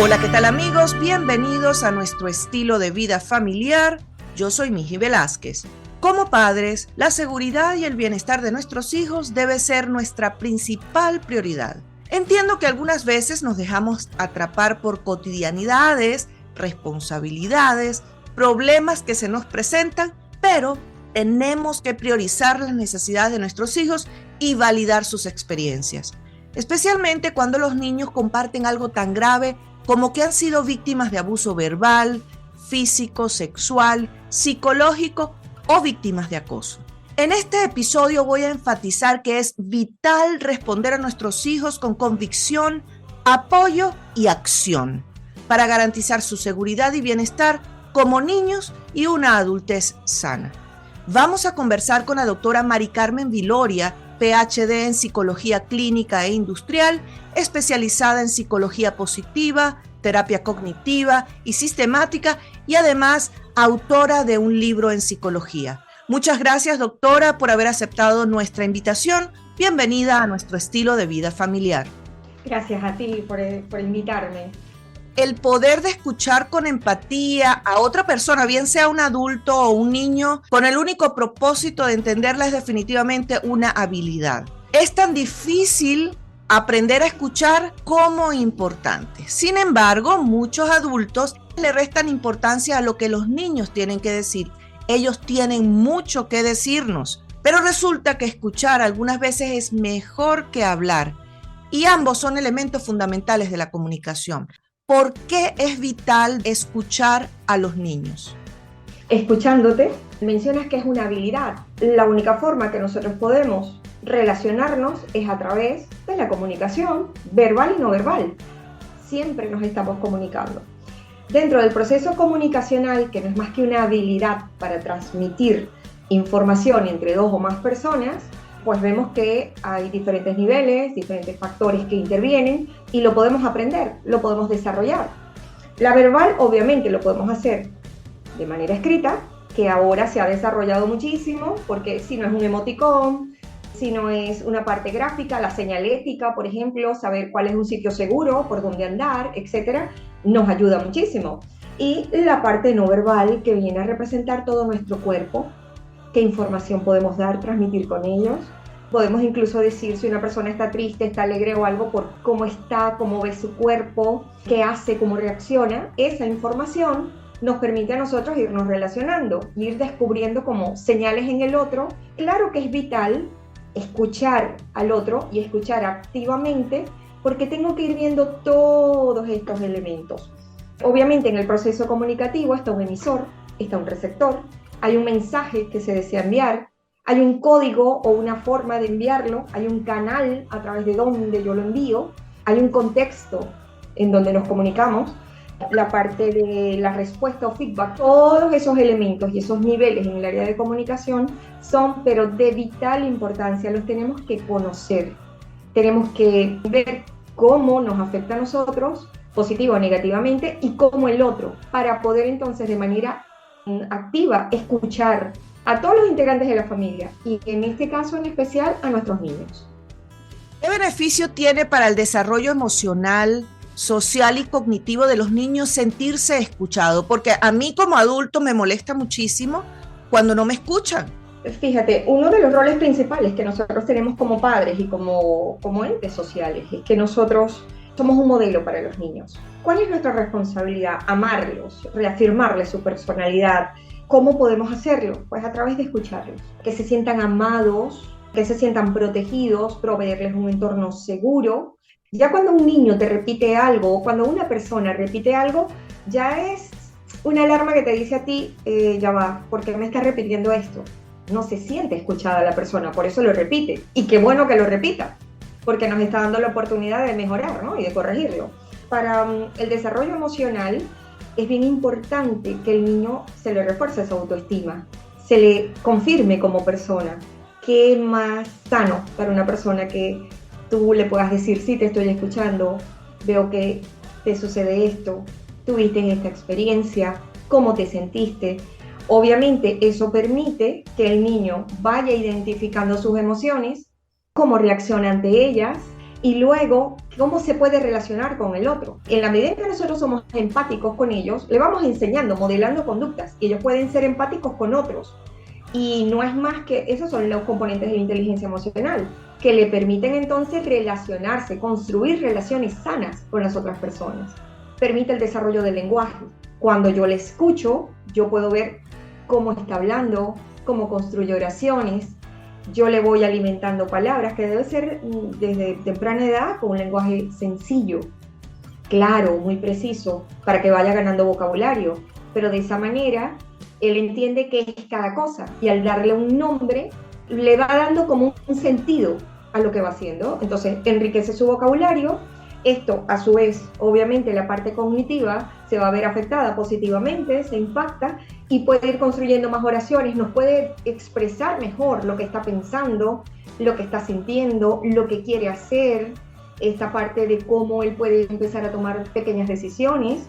Hola, ¿qué tal amigos? Bienvenidos a nuestro estilo de vida familiar. Yo soy Miji Velázquez. Como padres, la seguridad y el bienestar de nuestros hijos debe ser nuestra principal prioridad. Entiendo que algunas veces nos dejamos atrapar por cotidianidades, responsabilidades, problemas que se nos presentan, pero tenemos que priorizar las necesidades de nuestros hijos y validar sus experiencias, especialmente cuando los niños comparten algo tan grave como que han sido víctimas de abuso verbal, físico, sexual, psicológico o víctimas de acoso. En este episodio voy a enfatizar que es vital responder a nuestros hijos con convicción, apoyo y acción para garantizar su seguridad y bienestar como niños y una adultez sana. Vamos a conversar con la doctora Mari Carmen Viloria, PhD en Psicología Clínica e Industrial, especializada en psicología positiva, terapia cognitiva y sistemática y además autora de un libro en psicología. Muchas gracias, doctora, por haber aceptado nuestra invitación. Bienvenida a nuestro estilo de vida familiar. Gracias a ti por invitarme. El poder de escuchar con empatía a otra persona, bien sea un adulto o un niño, con el único propósito de entenderla es definitivamente una habilidad. Es tan difícil aprender a escuchar como importante. Sin embargo, muchos adultos le restan importancia a lo que los niños tienen que decir. Ellos tienen mucho que decirnos, pero resulta que escuchar algunas veces es mejor que hablar, y ambos son elementos fundamentales de la comunicación. ¿Por qué es vital escuchar a los niños? Escuchándote, mencionas que es una habilidad. La única forma que nosotros podemos relacionarnos es a través de la comunicación, verbal y no verbal. Siempre nos estamos comunicando. Dentro del proceso comunicacional, que no es más que una habilidad para transmitir información entre dos o más personas, pues vemos que hay diferentes niveles, diferentes factores que intervienen y lo podemos aprender, lo podemos desarrollar. La verbal obviamente lo podemos hacer de manera escrita, que ahora se ha desarrollado muchísimo, porque si no es un emoticón, si no es una parte gráfica, la señalética, por ejemplo, saber cuál es un sitio seguro, por dónde andar, etcétera, nos ayuda muchísimo. Y la parte no verbal, que viene a representar todo nuestro cuerpo, qué información podemos dar, transmitir con ellos. Podemos incluso decir si una persona está triste, está alegre o algo por cómo está, cómo ve su cuerpo, qué hace, cómo reacciona. Esa información nos permite a nosotros irnos relacionando, ir descubriendo como señales en el otro. Claro que es vital escuchar al otro y escuchar activamente, porque tengo que ir viendo todos estos elementos. Obviamente en el proceso comunicativo está un emisor, está un receptor, hay un mensaje que se desea enviar, hay un código o una forma de enviarlo, hay un canal a través de donde yo lo envío, hay un contexto en donde nos comunicamos, la parte de la respuesta o feedback. Todos esos elementos y esos niveles en el área de comunicación son, pero de vital importancia, los tenemos que conocer, tenemos que ver cómo nos afecta a nosotros, positivo o negativamente, y cómo el otro, para poder entonces de manera activa escuchar a todos los integrantes de la familia y en este caso en especial a nuestros niños. ¿Qué beneficio tiene para el desarrollo emocional, social y cognitivo de los niños sentirse escuchado? Porque a mí como adulto me molesta muchísimo cuando no me escuchan. Fíjate, uno de los roles principales que nosotros tenemos como padres y como entes sociales es que nosotros somos un modelo para los niños. ¿Cuál es nuestra responsabilidad? Amarlos, reafirmarles su personalidad. ¿Cómo podemos hacerlo? Pues a través de escucharlos, que se sientan amados, que se sientan protegidos, proveerles un entorno seguro. Ya cuando un niño te repite algo o cuando una persona repite algo, ya es una alarma que te dice a ti, ya va, ¿por qué me estás repitiendo esto? No se siente escuchada la persona, por eso lo repite. Y qué bueno que lo repita, porque nos está dando la oportunidad de mejorar, ¿no? Y de corregirlo. Para el desarrollo emocional es bien importante que el niño se le refuerce su autoestima, se le confirme como persona. ¿Qué más sano para una persona que tú le puedas decir, sí, te estoy escuchando, veo que te sucede esto, tuviste esta experiencia, cómo te sentiste? Obviamente eso permite que el niño vaya identificando sus emociones, cómo reacciona ante ellas y luego cómo se puede relacionar con el otro. En la medida en que nosotros somos empáticos con ellos, le vamos enseñando, modelando conductas, y ellos pueden ser empáticos con otros. Y no es más que, esos son los componentes de la inteligencia emocional, que le permiten entonces relacionarse, construir relaciones sanas con las otras personas. Permite el desarrollo del lenguaje. Cuando yo le escucho, yo puedo ver cómo está hablando, cómo construye oraciones. Yo le voy alimentando palabras, que debe ser desde temprana edad con un lenguaje sencillo, claro, muy preciso, para que vaya ganando vocabulario. Pero de esa manera, él entiende qué es cada cosa, y al darle un nombre, le va dando como un sentido a lo que va haciendo. Entonces, enriquece su vocabulario. Esto, a su vez, obviamente, la parte cognitiva se va a ver afectada positivamente, se impacta, y puede ir construyendo más oraciones, nos puede expresar mejor lo que está pensando, lo que está sintiendo, lo que quiere hacer, esta parte de cómo él puede empezar a tomar pequeñas decisiones,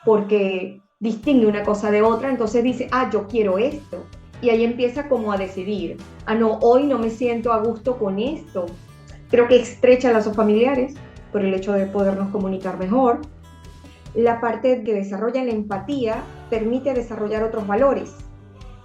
porque distingue una cosa de otra, entonces dice, yo quiero esto, y ahí empieza como a decidir, no, hoy no me siento a gusto con esto. Creo que estrecha lazos familiares, por el hecho de podernos comunicar mejor. La parte que desarrolla la empatía permite desarrollar otros valores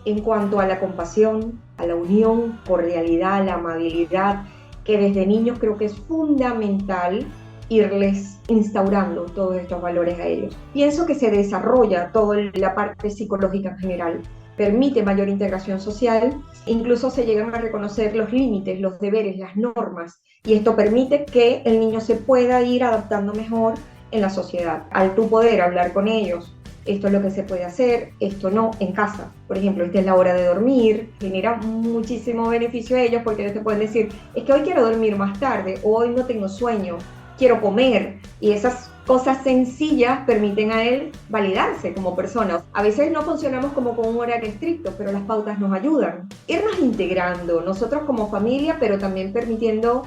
en cuanto a la compasión, a la unión, cordialidad, la amabilidad, que desde niños creo que es fundamental irles instaurando todos estos valores a ellos. Pienso que se desarrolla toda la parte psicológica en general, permite mayor integración social, incluso se llegan a reconocer los límites, los deberes, las normas, y esto permite que el niño se pueda ir adaptando mejor en la sociedad. Al tú poder hablar con ellos, esto es lo que se puede hacer, esto no, en casa. Por ejemplo, esta es la hora de dormir, genera muchísimo beneficio a ellos, porque ellos te pueden decir, es que hoy quiero dormir más tarde, o hoy no tengo sueño, quiero comer, y esas cosas sencillas permiten a él validarse como persona. A veces no funcionamos como con un horario estricto, pero las pautas nos ayudan. Irnos integrando, nosotros como familia, pero también permitiendo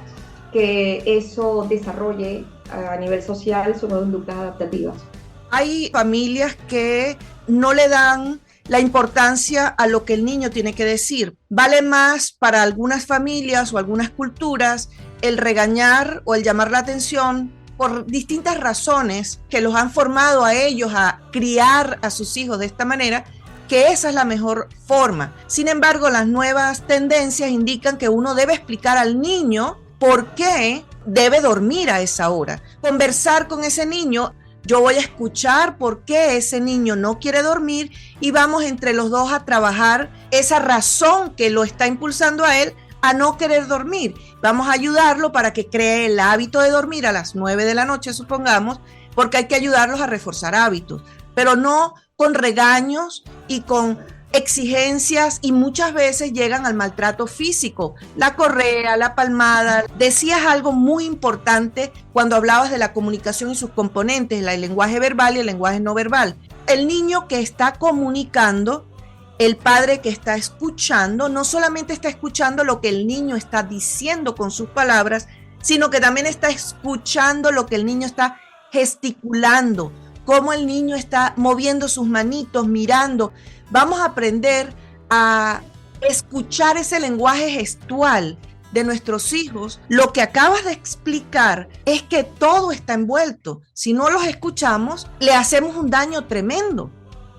que eso desarrolle a nivel social sus conductas adaptativas. Hay familias que no le dan la importancia a lo que el niño tiene que decir. Vale más para algunas familias o algunas culturas el regañar o el llamar la atención por distintas razones que los han formado a ellos a criar a sus hijos de esta manera, que esa es la mejor forma. Sin embargo, las nuevas tendencias indican que uno debe explicar al niño por qué debe dormir a esa hora. Conversar con ese niño, yo voy a escuchar por qué ese niño no quiere dormir y vamos entre los dos a trabajar esa razón que lo está impulsando a él a no querer dormir. Vamos a ayudarlo para que cree el hábito de dormir a las 9 de la noche, supongamos, porque hay que ayudarlos a reforzar hábitos, pero no con regaños y con exigencias, y muchas veces llegan al maltrato físico, la correa, la palmada. Decías algo muy importante cuando hablabas de la comunicación y sus componentes, el lenguaje verbal y el lenguaje no verbal. El niño que está comunicando, el padre que está escuchando, no solamente está escuchando lo que el niño está diciendo con sus palabras, sino que también está escuchando lo que el niño está gesticulando, cómo el niño está moviendo sus manitos, mirando. Vamos a aprender a escuchar ese lenguaje gestual de nuestros hijos. Lo que acabas de explicar es que todo está envuelto. Si no los escuchamos, le hacemos un daño tremendo.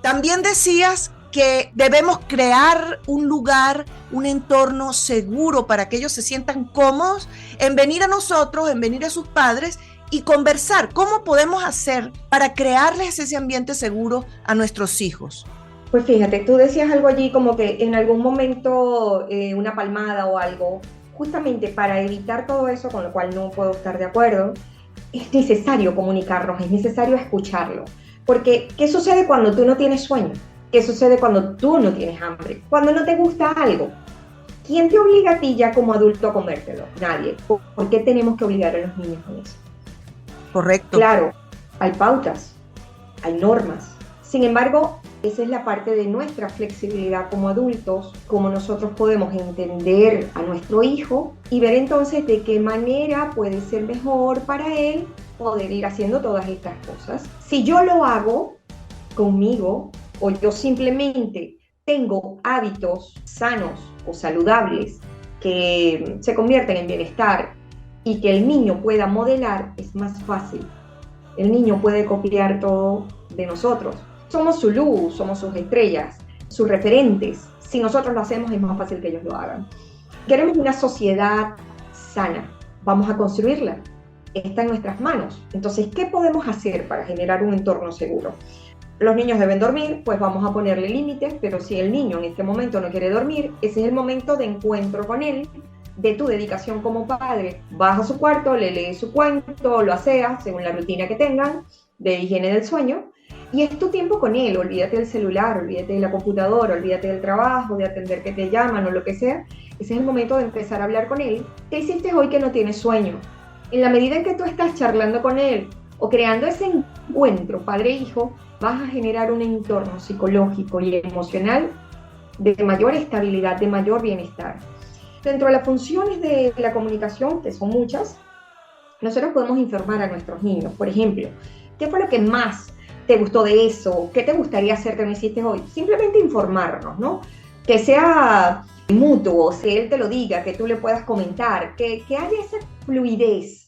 También decías que debemos crear un lugar, un entorno seguro para que ellos se sientan cómodos en venir a nosotros, en venir a sus padres y conversar. ¿Cómo podemos hacer para crearles ese ambiente seguro a nuestros hijos? Pues fíjate, tú decías algo allí como que en algún momento una palmada o algo, justamente para evitar todo eso, con lo cual no puedo estar de acuerdo, es necesario comunicarnos, es necesario escucharlo. Porque, ¿qué sucede cuando tú no tienes sueño? ¿Qué sucede cuando tú no tienes hambre? Cuando no te gusta algo. ¿Quién te obliga a ti ya como adulto a comértelo? Nadie. ¿Por qué tenemos que obligar a los niños con eso? Correcto. Claro, hay pautas, hay normas. Sin embargo, esa es la parte de nuestra flexibilidad como adultos, cómo nosotros podemos entender a nuestro hijo y ver entonces de qué manera puede ser mejor para él poder ir haciendo todas estas cosas. Si yo lo hago conmigo o yo simplemente tengo hábitos sanos o saludables que se convierten en bienestar, y que el niño pueda modelar, es más fácil. El niño puede copiar todo de nosotros. Somos su luz, somos sus estrellas, sus referentes. Si nosotros lo hacemos, es más fácil que ellos lo hagan. Queremos una sociedad sana. Vamos a construirla. Está en nuestras manos. Entonces, ¿qué podemos hacer para generar un entorno seguro? Los niños deben dormir, pues vamos a ponerle límites, pero si el niño en este momento no quiere dormir, ese es el momento de encuentro con él, de tu dedicación como padre. Vas a su cuarto, le lees su cuento, lo aseas según la rutina que tengan de higiene del sueño, y es tu tiempo con él. Olvídate del celular, olvídate de la computadora, olvídate del trabajo, de atender que te llaman o lo que sea. Ese es el momento de empezar a hablar con él. ¿Qué hiciste hoy que no tienes sueño? En la medida en que tú estás charlando con él o creando ese encuentro padre-hijo, vas a generar un entorno psicológico y emocional de mayor estabilidad, de mayor bienestar. Dentro de las funciones de la comunicación, que son muchas, nosotros podemos informar a nuestros niños. Por ejemplo, ¿qué fue lo que más te gustó de eso? ¿Qué te gustaría hacer que no hiciste hoy? Simplemente informarnos, ¿no? Que sea mutuo, que él te lo diga, que tú le puedas comentar, que haya esa fluidez.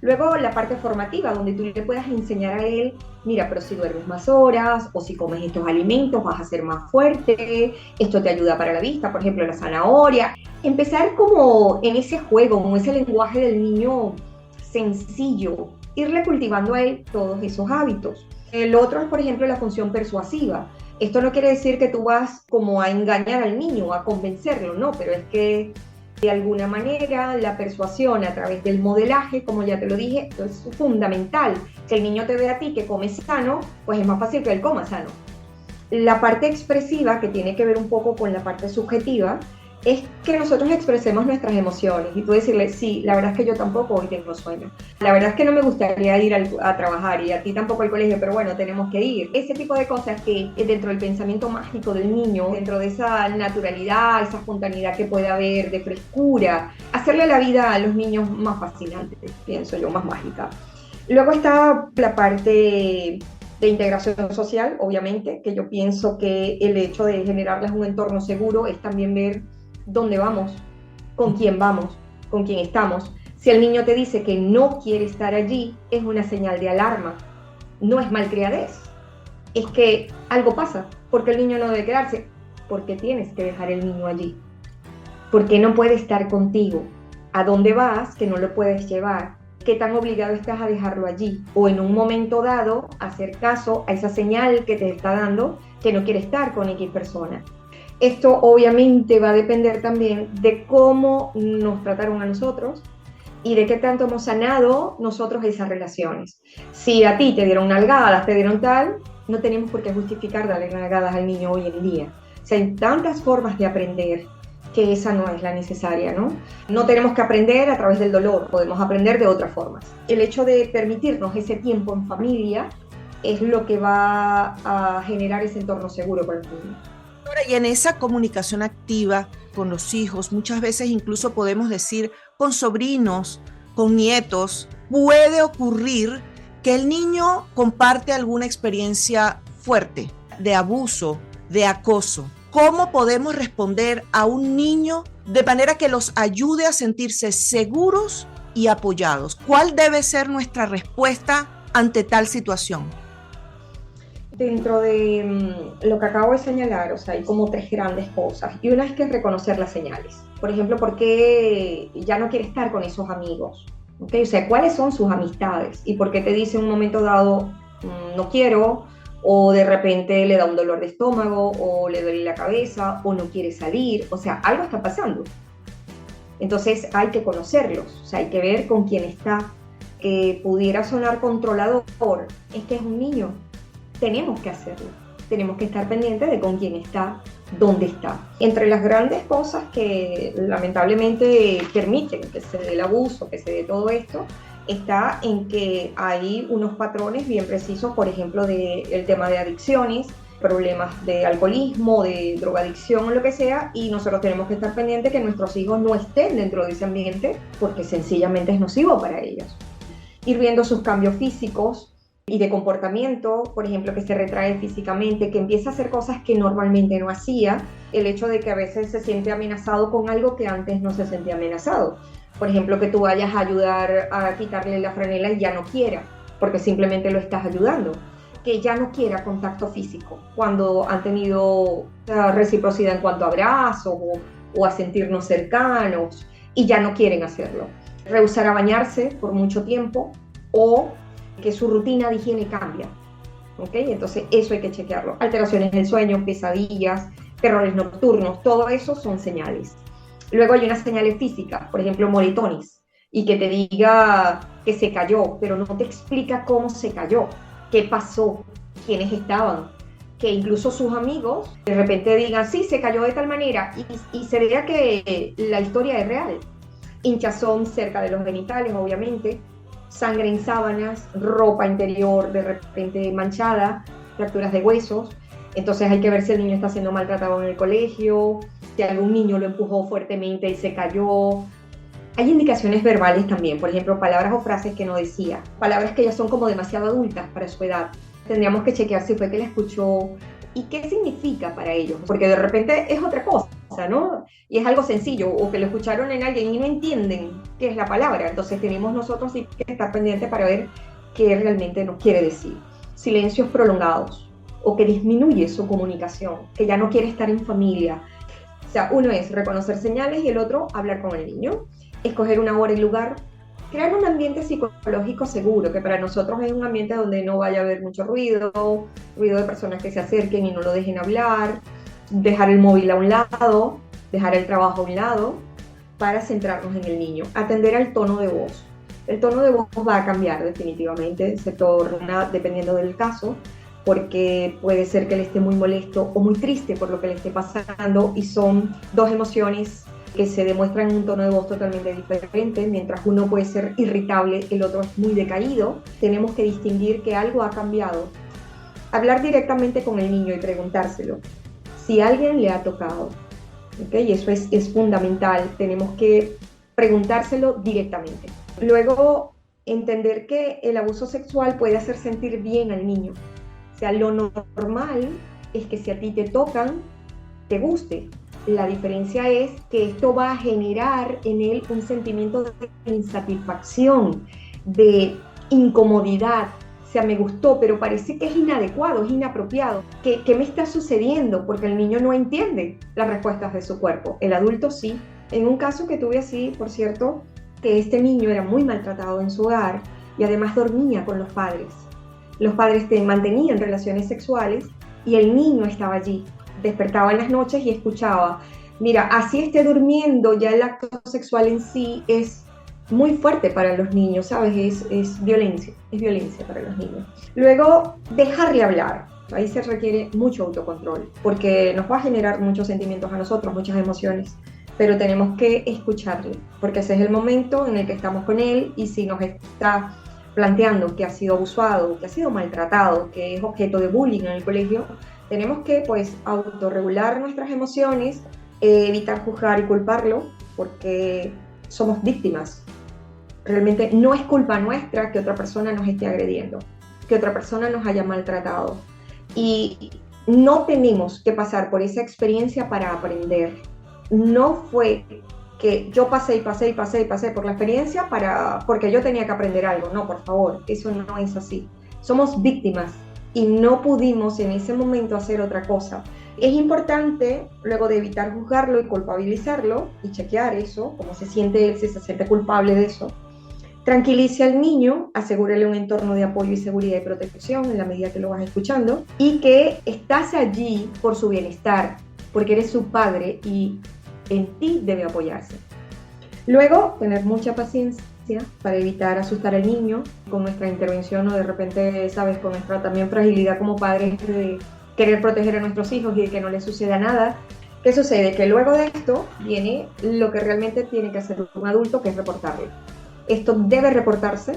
Luego la parte formativa, donde tú le puedas enseñar a él, mira, pero si duermes más horas, o si comes estos alimentos vas a ser más fuerte, esto te ayuda para la vista, por ejemplo, la zanahoria. Empezar como en ese juego, con ese lenguaje del niño sencillo, irle cultivando a él todos esos hábitos. El otro es, por ejemplo, la función persuasiva. Esto no quiere decir que tú vas como a engañar al niño, a convencerlo, no, pero es que de alguna manera la persuasión a través del modelaje, como ya te lo dije, es fundamental. Si el niño te ve a ti que comes sano, pues es más fácil que él coma sano. La parte expresiva, que tiene que ver un poco con la parte subjetiva, es que nosotros expresemos nuestras emociones y tú decirle, sí, la verdad es que yo tampoco hoy tengo sueño, la verdad es que no me gustaría ir a trabajar y a ti tampoco al colegio, pero bueno, tenemos que ir. Ese tipo de cosas que dentro del pensamiento mágico del niño, dentro de esa naturalidad, esa espontaneidad que puede haber, de frescura, hacerle la vida a los niños más fascinante, pienso yo, más mágica. Luego está la parte de integración social, obviamente, que yo pienso que el hecho de generarles un entorno seguro es también ver dónde vamos, con quién estamos. Si el niño te dice que no quiere estar allí, es una señal de alarma. No es malcriadez, es que algo pasa, porque el niño no debe quedarse, porque tienes que dejar el niño allí, porque no puede estar contigo. ¿A dónde vas que no lo puedes llevar? ¿Qué tan obligado estás a dejarlo allí? O en un momento dado, hacer caso a esa señal que te está dando que no quiere estar con X persona. Esto obviamente va a depender también de cómo nos trataron a nosotros y de qué tanto hemos sanado nosotros esas relaciones. Si a ti te dieron nalgadas, te dieron tal, no tenemos por qué justificar darle nalgadas al niño hoy en día. O sea, hay tantas formas de aprender que esa no es la necesaria, ¿no? No tenemos que aprender a través del dolor, podemos aprender de otras formas. El hecho de permitirnos ese tiempo en familia es lo que va a generar ese entorno seguro para el niño. Y en esa comunicación activa con los hijos, muchas veces incluso podemos decir con sobrinos, con nietos, puede ocurrir que el niño comparte alguna experiencia fuerte de abuso, de acoso. ¿Cómo podemos responder a un niño de manera que los ayude a sentirse seguros y apoyados? ¿Cuál debe ser nuestra respuesta ante tal situación? Dentro de lo que acabo de señalar, o sea, hay como tres grandes cosas. Y una es que es reconocer las señales. Por ejemplo, ¿por qué ya no quiere estar con esos amigos? ¿Okay? O sea, ¿cuáles son sus amistades? ¿Y por qué te dice en un momento dado, no quiero? O de repente le da un dolor de estómago, o le duele la cabeza, o no quiere salir. O sea, algo está pasando. Entonces hay que conocerlos, o sea, hay que ver con quién está. Que pudiera sonar controlador, es que es un niño. Tenemos que hacerlo, tenemos que estar pendientes de con quién está, dónde está. Entre las grandes cosas que lamentablemente permiten que se dé el abuso, que se dé todo esto, está en que hay unos patrones bien precisos, por ejemplo, del tema de adicciones, problemas de alcoholismo, de drogadicción o lo que sea, y nosotros tenemos que estar pendientes que nuestros hijos no estén dentro de ese ambiente porque sencillamente es nocivo para ellos. Ir viendo sus cambios físicos y de comportamiento, por ejemplo, que se retrae físicamente, que empieza a hacer cosas que normalmente no hacía, el hecho de que a veces se siente amenazado con algo que antes no se sentía amenazado. Por ejemplo, que tú vayas a ayudar a quitarle la franela y ya no quiera, porque simplemente lo estás ayudando. Que ya no quiera contacto físico, cuando han tenido reciprocidad en cuanto a abrazos o a sentirnos cercanos y ya no quieren hacerlo. Rehusar a bañarse por mucho tiempo o que su rutina de higiene cambia. ¿Okay? Entonces eso hay que chequearlo. Alteraciones del sueño, pesadillas, terrores nocturnos, todo eso son señales. Luego hay unas señales físicas, por ejemplo, moretones, y que te diga que se cayó, pero no te explica cómo se cayó, qué pasó, quiénes estaban, que incluso sus amigos de repente digan, sí, se cayó de tal manera, y se vea que la historia es real. Hinchazón cerca de los genitales, obviamente, sangre en sábanas, ropa interior de repente manchada, fracturas de huesos. Entonces hay que ver si el niño está siendo maltratado en el colegio, si algún niño lo empujó fuertemente y se cayó. Hay indicaciones verbales también, por ejemplo, palabras o frases que no decía, palabras que ya son como demasiado adultas para su edad. Tendríamos que chequear si fue que la escuchó y qué significa para ellos, porque de repente es otra cosa, ¿no? Y es algo sencillo, o que lo escucharon en alguien y no entienden qué es la palabra. Entonces tenemos nosotros sí que estar pendientes para ver qué realmente nos quiere decir. Silencios prolongados, o que disminuye su comunicación, que ya no quiere estar en familia. O sea, uno es reconocer señales y el otro hablar con el niño. Escoger una hora y lugar, crear un ambiente psicológico seguro, que para nosotros es un ambiente donde no vaya a haber mucho ruido de personas que se acerquen y no lo dejen hablar, dejar el móvil a un lado, dejar el trabajo a un lado, para centrarnos en el niño. Atender al tono de voz. El tono de voz va a cambiar definitivamente, se torna dependiendo del caso, porque puede ser que él esté muy molesto o muy triste por lo que le esté pasando, y son dos emociones que se demuestran en un tono de voz totalmente diferente. Mientras uno puede ser irritable, el otro es muy decaído. Tenemos que distinguir que algo ha cambiado. Hablar directamente con el niño y preguntárselo. Si alguien le ha tocado, ¿okay? Y eso es fundamental. Tenemos que preguntárselo directamente. Luego, entender que el abuso sexual puede hacer sentir bien al niño. O sea, lo normal es que si a ti te tocan, te guste. La diferencia es que esto va a generar en él un sentimiento de insatisfacción, de incomodidad. O sea, me gustó, pero parece que es inadecuado, es inapropiado. ¿Qué me está sucediendo? Porque el niño no entiende las respuestas de su cuerpo. El adulto sí. En un caso que tuve así, por cierto, que este niño era muy maltratado en su hogar y además dormía con los padres. Los padres mantenían relaciones sexuales y el niño estaba allí. Despertaba en las noches y escuchaba. Mira, así esté durmiendo, ya el acto sexual en sí es muy fuerte para los niños, ¿sabes? Es violencia para los niños. Luego, dejarle hablar. Ahí se requiere mucho autocontrol, porque nos va a generar muchos sentimientos a nosotros, muchas emociones, pero tenemos que escucharle, porque ese es el momento en el que estamos con él, y si nos está planteando que ha sido abusado, que ha sido maltratado, que es objeto de bullying en el colegio, tenemos que pues autorregular nuestras emociones, evitar juzgar y culparlo, porque somos víctimas. Realmente no es culpa nuestra que otra persona nos esté agrediendo, que otra persona nos haya maltratado. Y no tenemos que pasar por esa experiencia para aprender. No fue que yo pasé por la experiencia porque yo tenía que aprender algo. No, por favor, eso no es así. Somos víctimas y no pudimos en ese momento hacer otra cosa. Es importante, luego de evitar juzgarlo y culpabilizarlo, y chequear eso, cómo se siente él, si se siente culpable de eso, tranquilice al niño, asegúrele un entorno de apoyo y seguridad y protección en la medida que lo vas escuchando, y que estás allí por su bienestar, porque eres su padre y en ti debe apoyarse. Luego, tener mucha paciencia para evitar asustar al niño con nuestra intervención, o de repente, sabes, con nuestra también fragilidad como padres de querer proteger a nuestros hijos y de que no les suceda nada. ¿Qué sucede? Que luego de esto viene lo que realmente tiene que hacer un adulto, que es reportarlo. Esto debe reportarse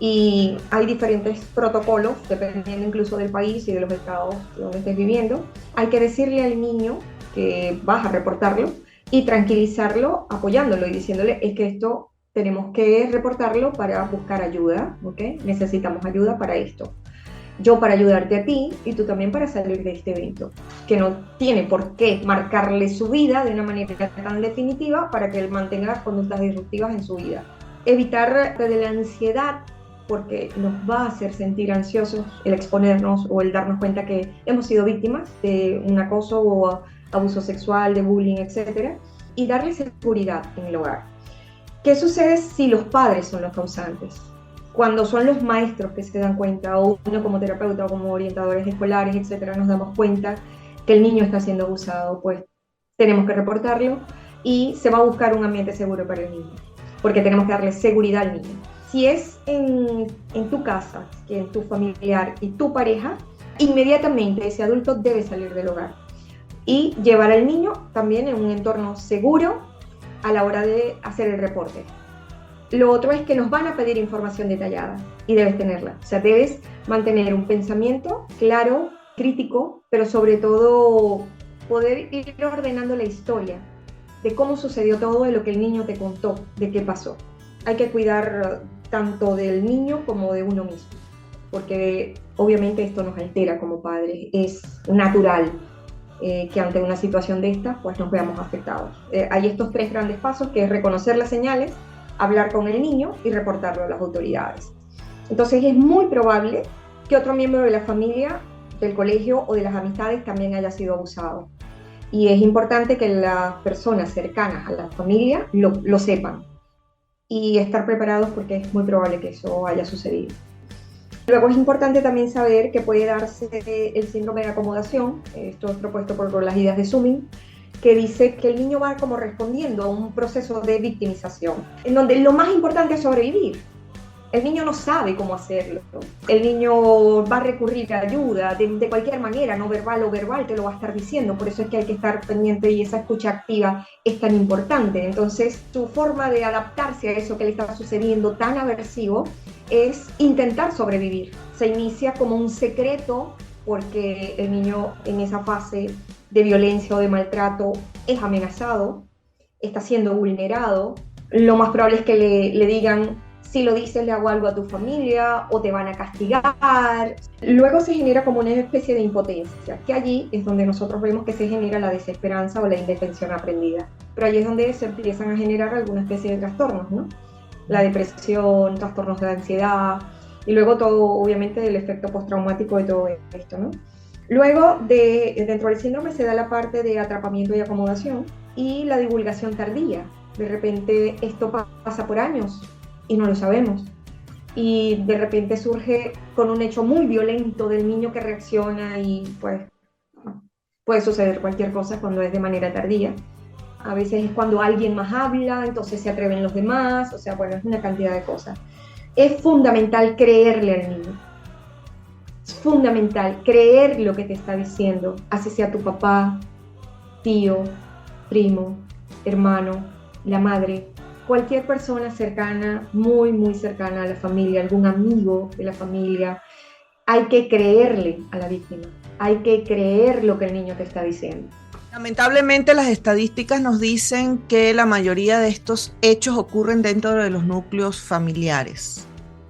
y hay diferentes protocolos, dependiendo incluso del país y de los estados donde estés viviendo. Hay que decirle al niño que vas a reportarlo y tranquilizarlo, apoyándolo y diciéndole, es que esto tenemos que reportarlo para buscar ayuda, ¿ok? Necesitamos ayuda para esto. yo para ayudarte a ti y tú también para salir de este evento, que no tiene por qué marcarle su vida de una manera tan definitiva para que él mantenga conductas disruptivas en su vida. Evitar de la ansiedad, porque nos va a hacer sentir ansiosos el exponernos o el darnos cuenta que hemos sido víctimas de un acoso o abuso sexual, de bullying, etc. Y darle seguridad en el hogar. ¿Qué sucede si los padres son los causantes? Cuando son los maestros que se dan cuenta, o uno como terapeuta o como orientadores escolares, etcétera, nos damos cuenta que el niño está siendo abusado, pues tenemos que reportarlo y se va a buscar un ambiente seguro para el niño, porque tenemos que darle seguridad al niño. Si es en tu casa, que en tu familiar y tu pareja, inmediatamente ese adulto debe salir del hogar y llevar al niño también en un entorno seguro a la hora de hacer el reporte. Lo otro es que nos van a pedir información detallada y debes tenerla. O sea, debes mantener un pensamiento claro, crítico, pero sobre todo poder ir ordenando la historia de cómo sucedió todo, de lo que el niño te contó, de qué pasó. Hay que cuidar tanto del niño como de uno mismo, porque obviamente esto nos altera como padres. Es natural que ante una situación de esta, pues nos veamos afectados. Hay estos 3 grandes pasos, que es reconocer las señales, hablar con el niño y reportarlo a las autoridades. Entonces es muy probable que otro miembro de la familia, del colegio o de las amistades también haya sido abusado. Y es importante que las personas cercanas a la familia lo sepan y estar preparados, porque es muy probable que eso haya sucedido. Luego es importante también saber que puede darse el síndrome de acomodación, esto es propuesto por las ideas de Summing, que dice que el niño va como respondiendo a un proceso de victimización, en donde lo más importante es sobrevivir. El niño no sabe cómo hacerlo. El niño va a recurrir a ayuda de cualquier manera, no verbal o verbal, te lo va a estar diciendo. Por eso es que hay que estar pendiente y esa escucha activa es tan importante. Entonces, su forma de adaptarse a eso que le está sucediendo tan aversivo es intentar sobrevivir. Se inicia como un secreto porque el niño en esa fase de violencia o de maltrato es amenazado, está siendo vulnerado. Lo más probable es que le digan: si lo dices le hago algo a tu familia o te van a castigar. Luego se genera como una especie de impotencia, que allí es donde nosotros vemos que se genera la desesperanza o la indefensión aprendida. Pero allí es donde se empiezan a generar alguna especie de trastornos, ¿no? La depresión, trastornos de ansiedad y luego todo, obviamente, el efecto postraumático de todo esto, ¿no? Luego, dentro del síndrome se da la parte de atrapamiento y acomodación y la divulgación tardía. De repente esto pasa por años y no lo sabemos. Y de repente surge con un hecho muy violento del niño que reacciona y pues puede suceder cualquier cosa cuando es de manera tardía. A veces es cuando alguien más habla, entonces se atreven los demás, o sea, bueno, es una cantidad de cosas. Es fundamental creerle al niño. Es fundamental creer lo que te está diciendo, así sea tu papá, tío, primo, hermano, la madre, cualquier persona cercana, muy, muy cercana a la familia, algún amigo de la familia. Hay que creerle a la víctima, hay que creer lo que el niño te está diciendo. Lamentablemente las estadísticas nos dicen que la mayoría de estos hechos ocurren dentro de los núcleos familiares.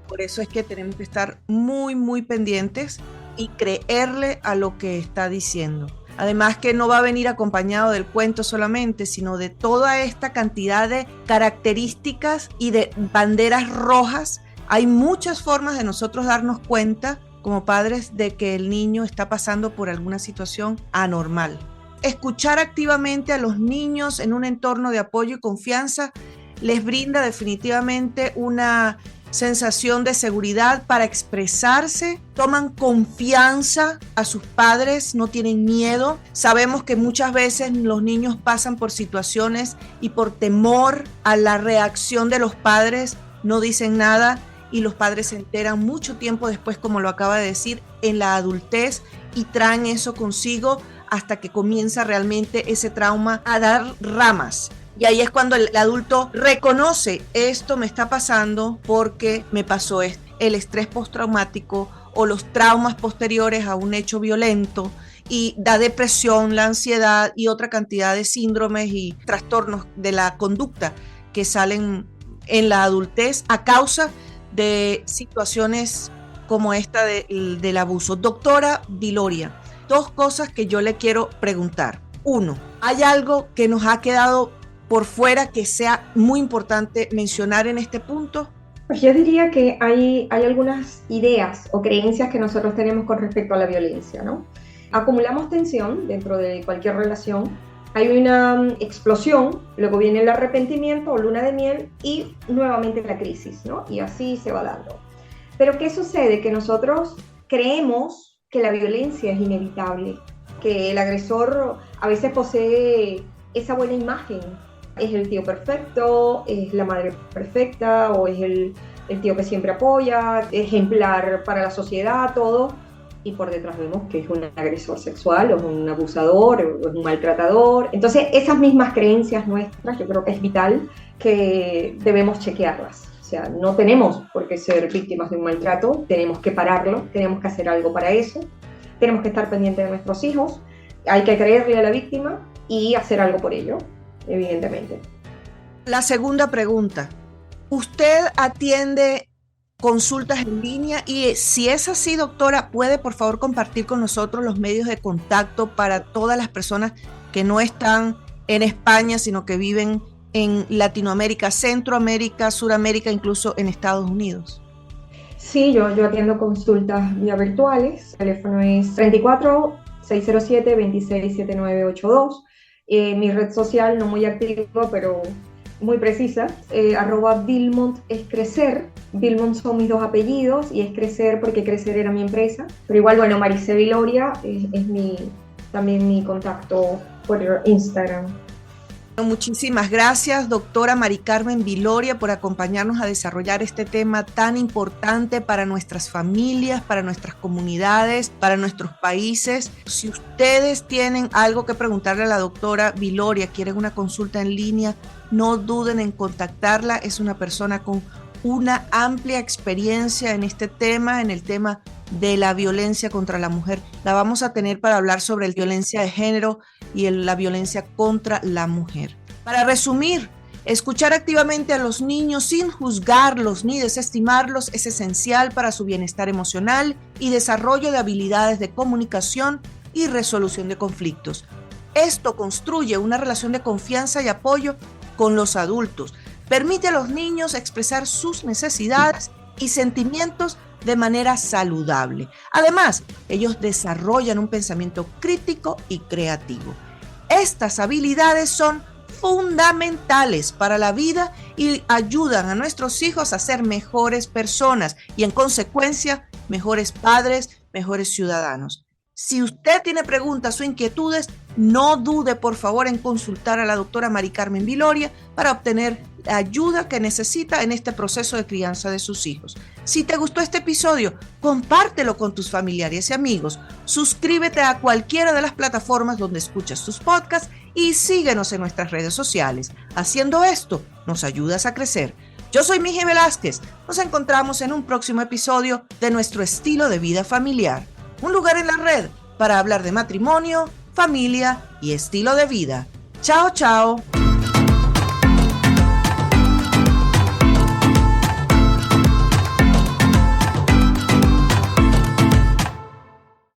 Por eso es que tenemos que estar muy, muy pendientes y creerle a lo que está diciendo. Además que no va a venir acompañado del cuento solamente, sino de toda esta cantidad de características y de banderas rojas. Hay muchas formas de nosotros darnos cuenta como padres de que el niño está pasando por alguna situación anormal. Escuchar activamente a los niños en un entorno de apoyo y confianza les brinda definitivamente una sensación de seguridad para expresarse, toman confianza a sus padres, no tienen miedo. Sabemos que muchas veces los niños pasan por situaciones y por temor a la reacción de los padres no dicen nada y los padres se enteran mucho tiempo después, como lo acaba de decir, en la adultez, y traen eso consigo hasta que comienza realmente ese trauma a dar ramas. Y ahí es cuando el adulto reconoce: esto me está pasando porque me pasó esto. El estrés postraumático o los traumas posteriores a un hecho violento, y da depresión, la ansiedad y otra cantidad de síndromes y trastornos de la conducta que salen en la adultez a causa de situaciones como esta del abuso. Doctora Viloria, dos cosas que yo le quiero preguntar. Uno, ¿hay algo que nos ha quedado por fuera que sea muy importante mencionar en este punto? Pues yo diría que hay algunas ideas o creencias que nosotros tenemos con respecto a la violencia, ¿no? Acumulamos tensión dentro de cualquier relación, hay una explosión, luego viene el arrepentimiento o luna de miel y nuevamente la crisis, ¿no? Y así se va dando. Pero ¿qué sucede? Que nosotros creemos que la violencia es inevitable, que el agresor a veces posee esa buena imagen. Es el tío perfecto, es la madre perfecta, o es el tío que siempre apoya, ejemplar para la sociedad, todo. Y por detrás vemos que es un agresor sexual, o es un abusador, o es un maltratador. Entonces, esas mismas creencias nuestras, yo creo que es vital que debemos chequearlas. O sea, no tenemos por qué ser víctimas de un maltrato, tenemos que pararlo, tenemos que hacer algo para eso, tenemos que estar pendientes de nuestros hijos, hay que creerle a la víctima y hacer algo por ello, evidentemente. La segunda pregunta, ¿usted atiende consultas en línea? Y si es así, doctora, ¿puede por favor compartir con nosotros los medios de contacto para todas las personas que no están en España, sino que viven en Latinoamérica, Centroamérica, Suramérica, incluso en Estados Unidos? Sí, yo atiendo consultas vía virtuales. El teléfono es 34 607 267982. Mi red social, no muy activa, pero muy precisa, @Vilmont es crecer. Vilmont son mis dos apellidos y es crecer porque crecer era mi empresa. Pero igual, bueno, Maricé Viloria es también mi contacto por Instagram. Muchísimas gracias, doctora Mari Carmen Viloria, por acompañarnos a desarrollar este tema tan importante para nuestras familias, para nuestras comunidades, para nuestros países. Si ustedes tienen algo que preguntarle a la doctora Viloria, quieren una consulta en línea, no duden en contactarla. Es una persona con una amplia experiencia en este tema, en el tema de la violencia contra la mujer. La vamos a tener para hablar sobre la violencia de género y la violencia contra la mujer. Para resumir, escuchar activamente a los niños sin juzgarlos ni desestimarlos es esencial para su bienestar emocional y desarrollo de habilidades de comunicación y resolución de conflictos. Esto construye una relación de confianza y apoyo con los adultos. Permite a los niños expresar sus necesidades y sentimientos de manera saludable. Además, ellos desarrollan un pensamiento crítico y creativo. Estas habilidades son fundamentales para la vida y ayudan a nuestros hijos a ser mejores personas y, en consecuencia, mejores padres, mejores ciudadanos. Si usted tiene preguntas o inquietudes, no dude por favor en consultar a la doctora Mari Carmen Viloria para obtener la ayuda que necesita en este proceso de crianza de sus hijos. Si te gustó este episodio, compártelo con tus familiares y amigos. Suscríbete a cualquiera de las plataformas donde escuchas tus podcasts y síguenos en nuestras redes sociales. Haciendo esto, nos ayudas a crecer. Yo soy Miji Velázquez. Nos encontramos en un próximo episodio de nuestro estilo de vida familiar. Un lugar en la red para hablar de matrimonio, familia y estilo de vida. Chao, chao.